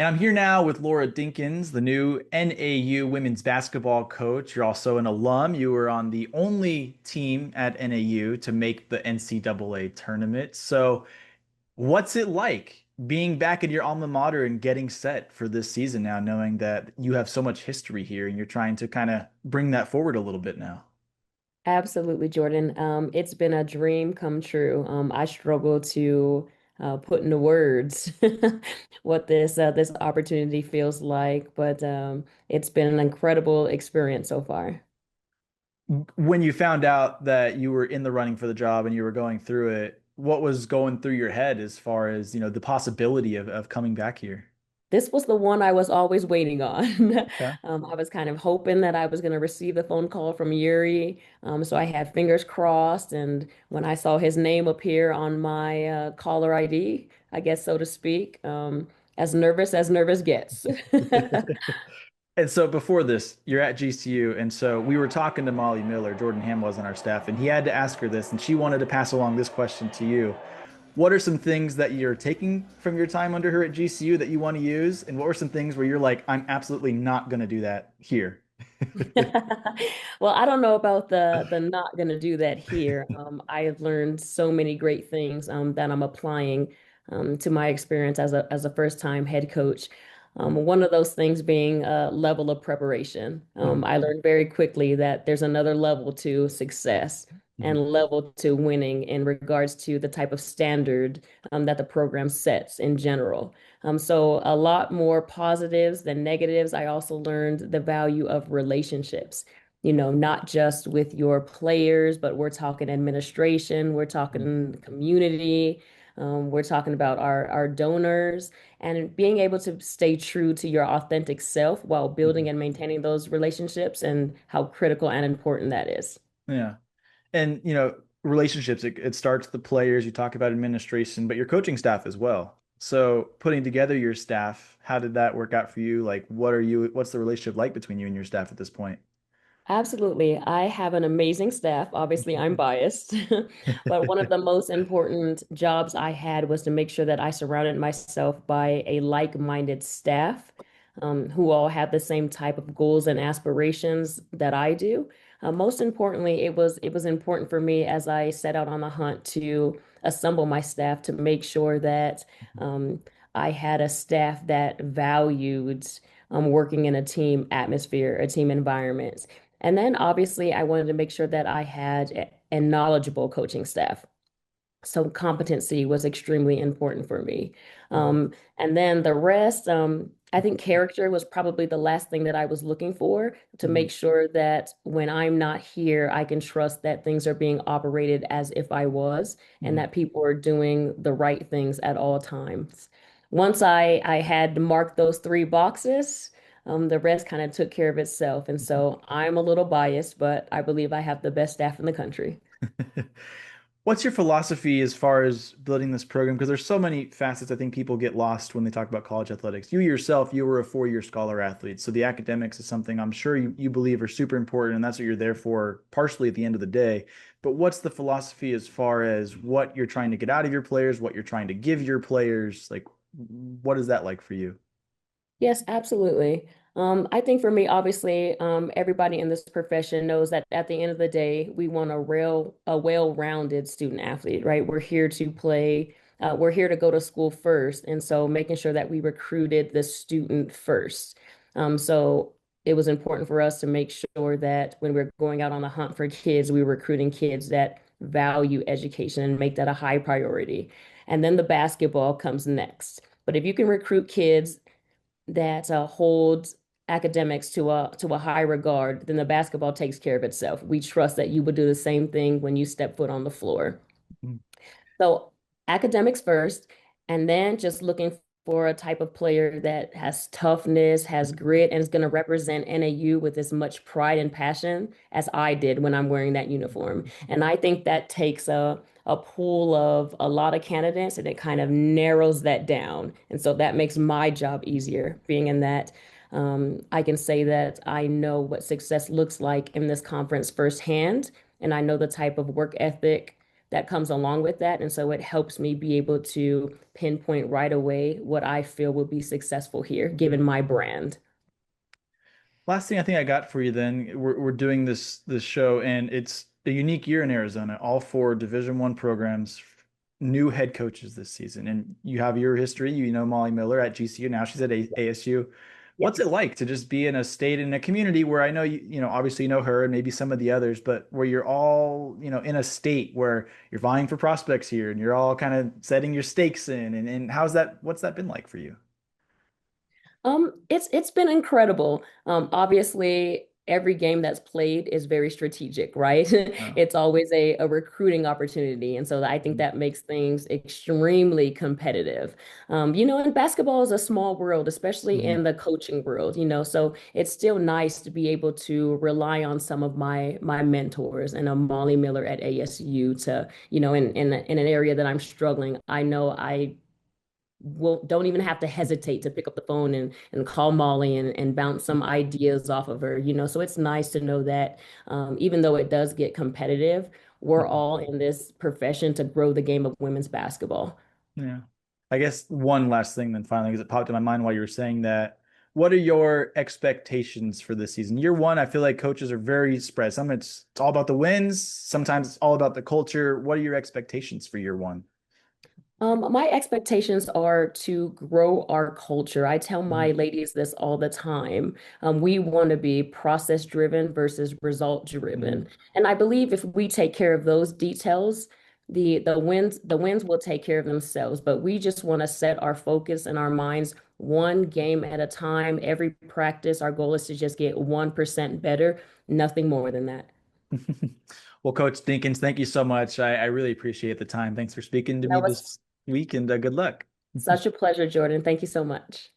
And I'm here now with Laura Dinkins, the new NAU women's basketball coach. You're also an alum. You were on the only team at NAU to make the NCAA tournament. So, what's it like being back in your alma mater and getting set for this season now, knowing that you have so much history here and you're trying to kind of bring that forward a little bit now? Absolutely, Jordan. It's been a dream come true. I struggle to put into words what this opportunity feels like, but it's been an incredible experience so far. When you found out that you were in the running for the job and you were going through it, what was going through your head as far as, the possibility of coming back here? This was the one I was always waiting on. Okay. I was kind of hoping that I was going to receive the phone call from Yuri. So I had fingers crossed. And when I saw his name appear on my caller ID, I guess so to speak, as nervous gets. And so before this, you're at GCU, and so we were talking to Molly Miller, Jordan Ham was on our staff, and he had to ask her this, and she wanted to pass along this question to you. What are some things that you're taking from your time under her at GCU that you want to use? And what were some things where you're like, I'm absolutely not going to do that here? Well, I don't know about the not gonna do that here. I have learned so many great things that I'm applying to my experience as a first time head coach. One of those things being a level of preparation. Mhm, I learned very quickly that there's another level to success mhm, and level to winning in regards to the type of standard that the program sets in general. So a lot more positives than negatives. I also learned the value of relationships, not just with your players, but we're talking administration, we're mhm, talking community, we're talking about our donors, and being able to stay true to your authentic self while mhm. building and maintaining those relationships and how critical and important that is. Yeah. And, relationships, it starts with the players, you talk about administration, but your coaching staff as well. So putting together your staff, how did that work out for you? Like, what's the relationship like between you and your staff at this point? Absolutely. I have an amazing staff. Obviously, I'm biased, but one of the most important jobs I had was to make sure that I surrounded myself by a like-minded staff, who all had the same type of goals and aspirations that I do. Most importantly, it was important for me as I set out on the hunt to assemble my staff to make sure that um, I had a staff that valued working in a team atmosphere, a team environment. And then obviously, I wanted to make sure that I had a knowledgeable coaching staff. So competency was extremely important for me. Mhm. And then the rest, I think character was probably the last thing that I was looking for to Mhm. make sure that when I'm not here, I can trust that things are being operated as if I was and Mhm. that people are doing the right things at all times. Once I had marked those three boxes, the rest kind of took care of itself. And so I'm a little biased, but I believe I have the best staff in the country. What's your philosophy as far as building this program? Because there's so many facets I think people get lost when they talk about college athletics. You yourself, you were a four-year scholar athlete. So the academics is something I'm sure you believe are super important, and that's what you're there for, partially at the end of the day. But what's the philosophy as far as what you're trying to get out of your players, what you're trying to give your players? Like, what is that like for you? Yes, absolutely. I think for me, obviously, everybody in this profession knows that at the end of the day, we want a well-rounded student athlete, right? We're here to play, we're here to go to school first. And so making sure that we recruited the student first. So it was important for us to make sure that when we're going out on the hunt for kids, we were recruiting kids that value education and make that a high priority. And then the basketball comes next. But if you can recruit kids that holds academics to a high regard, then the basketball takes care of itself. We trust that you would do the same thing when you step foot on the floor. So academics first, and then just looking for a type of player that has toughness, has grit, and is going to represent NAU with as much pride and passion as I did when I'm wearing that uniform. And I think that takes a pool of a lot of candidates and it kind of narrows that down. And so that makes my job easier, being in that I can say that I know what success looks like in this conference firsthand, and I know the type of work ethic that comes along with that. And so it helps me be able to pinpoint right away what I feel will be successful here, given my brand. Last thing I think I got for you then, we're doing this show and it's a unique year in Arizona. All four Division I programs, new head coaches this season. And you have your history. You know Molly Miller at GCU. Now she's at ASU. What's it Yes. like to just be in a state in a community where I know obviously you know her and maybe some of the others, but where you're all, in a state where you're vying for prospects here and you're all kind of setting your stakes in and what's that been like for you? It's been incredible. Obviously, every game that's played is very strategic, right? Oh. It's always a recruiting opportunity, and so I think that makes things extremely competitive. And basketball is a small world, especially Mhm. in the coaching world. So it's still nice to be able to rely on some of my mentors and a Molly Miller at ASU to, in an area that I'm struggling. I know I don't even have to hesitate to pick up the phone and call Molly and bounce some ideas off of her, So it's nice to know that even though it does get competitive, we're Mhm. all in this profession to grow the game of women's basketball. Yeah. I guess one last thing then finally, because it popped in my mind while you were saying that. What are your expectations for this season? Year one, I feel like coaches are very spread. Some it's all about the wins, sometimes it's all about the culture. What are your expectations for year one? My expectations are to grow our culture. I tell Mhm. my ladies this all the time. We want to be process driven versus result driven. Mhm. And I believe if we take care of those details, the wins will take care of themselves. But we just want to set our focus and our minds one game at a time. Every practice, our goal is to just get 1% better, nothing more than that. Well, Coach Dinkins, thank you so much. I really appreciate the time. Thanks for speaking to me That was this week and good luck. such a pleasure, Jordan. Thank you so much.